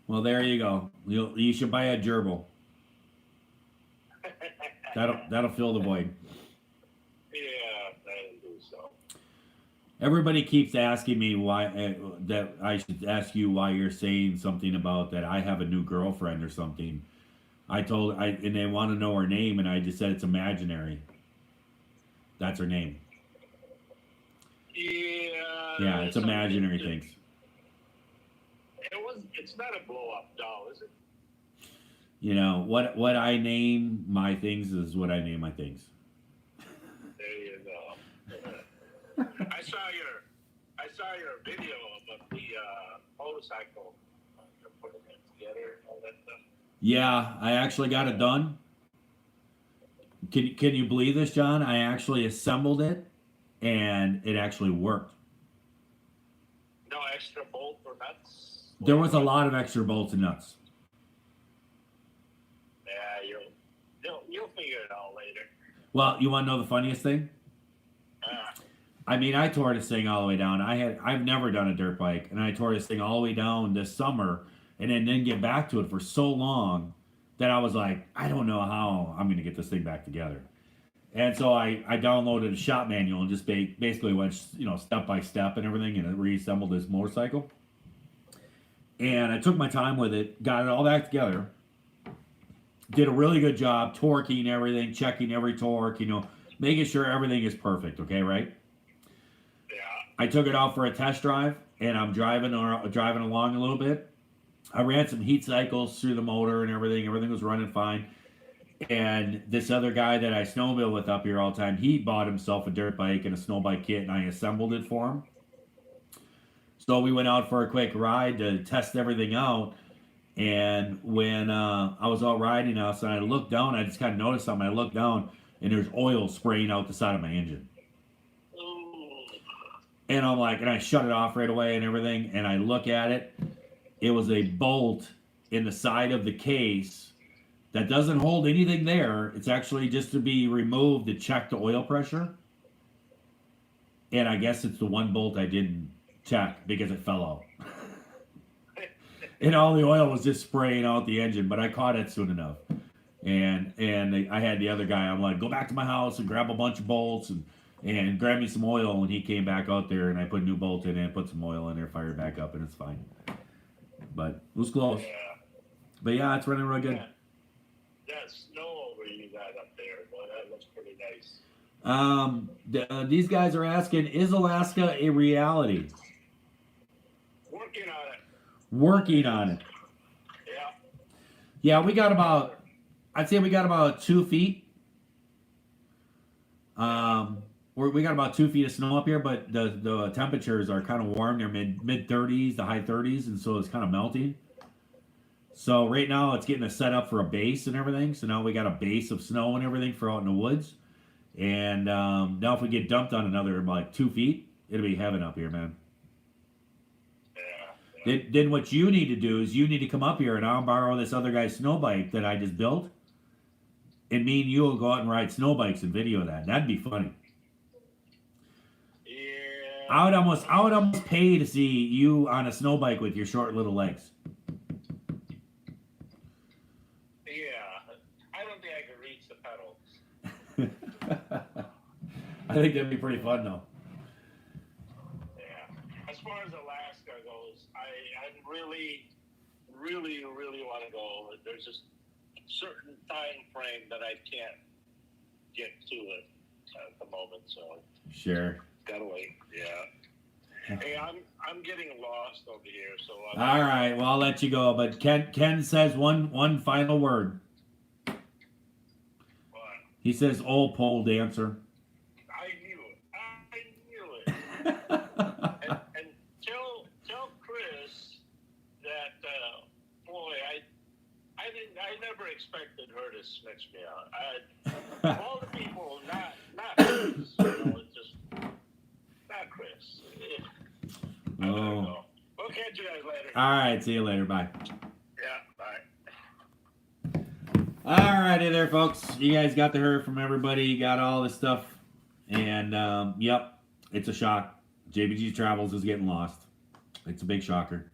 Well, there you go. You should buy a gerbil. That'll fill the void. Yeah, that'll do so. Everybody keeps asking me why that I should ask you why you're saying something about that I have a new girlfriend or something. And they want to know her name, and I just said it's imaginary. That's her name. Yeah. Yeah, it's imaginary things. It's not a blow up doll, is it? What I name my things is what I name my things. There you go. I saw your video of the motorcycle. You're putting it together and all that stuff. Yeah, I actually got it done. Can you believe this, John? I actually assembled it, and it actually worked. No extra bolt or nuts? There was a lot of extra bolts and nuts. Yeah, you'll figure it out later. Well, you want to know the funniest thing? I mean, I tore this thing all the way down. I've never done a dirt bike, and I tore this thing all the way down this summer, and then didn't get back to it for so long that I was like, I don't know how I'm going to get this thing back together. And so I downloaded a shop manual and just basically went, step by step and everything, and it reassembled this motorcycle. And I took my time with it, got it all back together, did a really good job torquing everything, checking every torque, making sure everything is perfect. Okay, right? Yeah. I took it out for a test drive, and I'm driving along a little bit. I ran some heat cycles through the motor and everything. Everything was running fine. And this other guy that I snowmobile with up here all the time, he bought himself a dirt bike and a snow bike kit, and I assembled it for him. So we went out for a quick ride to test everything out. And when I was out riding outside, I looked down. I just kind of noticed something. I looked down, and there's oil spraying out the side of my engine. And I'm like, and I shut it off right away and everything. And I look at it. It was a bolt in the side of the case that doesn't hold anything there. It's actually just to be removed to check the oil pressure. And I guess it's the one bolt I didn't check because it fell out. And all the oil was just spraying out the engine, but I caught it soon enough. And I had the other guy, I'm like, go back to my house and grab a bunch of bolts and grab me some oil. And he came back out there, and I put a new bolt in it, put some oil in there, fired back up, and it's fine. But it was close. Yeah. But yeah, it's running real good. Yeah. That snow over you got up there, boy, that looks pretty nice. These guys are asking, is Alaska a reality? Working on it. Working on it. Yeah. Yeah, I'd say we got about 2 feet. We got about 2 feet of snow up here, but the temperatures are kind of warm. They're mid 30s to high 30s, and so it's kind of melting. So right now it's getting us set up for a base and everything. So now we got a base of snow and everything for out in the woods. And now if we get dumped on another like 2 feet, it'll be heaven up here, man. Yeah. Then what you need to do is you need to come up here, and I'll borrow this other guy's snow bike that I just built. And me and you will go out and ride snow bikes and video that. That'd be funny. Yeah. I would almost pay to see you on a snow bike with your short little legs. Yeah. I don't think I could reach the pedals. I think that'd be pretty fun though. Yeah. As far as Alaska goes, I really want to go. There's just a certain time frame that I can't get to it at the moment, so Sure. gotta wait. Yeah. Hey, I'm getting lost over here, so All right, well I'll let you go. But Ken says one final word. What? He says, "Old pole dancer." I knew it. and tell Chris that boy, I never expected her to snitch me out. Of all the people, not Chris, it's just not Chris. I don't know. We'll catch you guys later. All right, see you later. Bye. Yeah, bye. All righty there, folks. You guys got to hear from everybody. You got all this stuff. And, yep, it's a shock. JBG Travels is getting lost. It's a big shocker.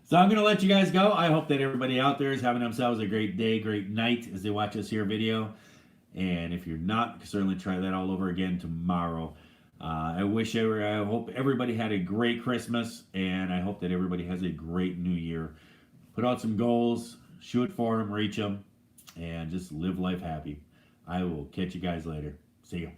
So I'm going to let you guys go. I hope that everybody out there is having themselves a great day, great night as they watch this here video. And if you're not, you can certainly try that all over again tomorrow. I hope everybody had a great Christmas, and I hope that everybody has a great new year. Put out some goals, shoot for them, reach them, and just live life happy. I will catch you guys later. See you.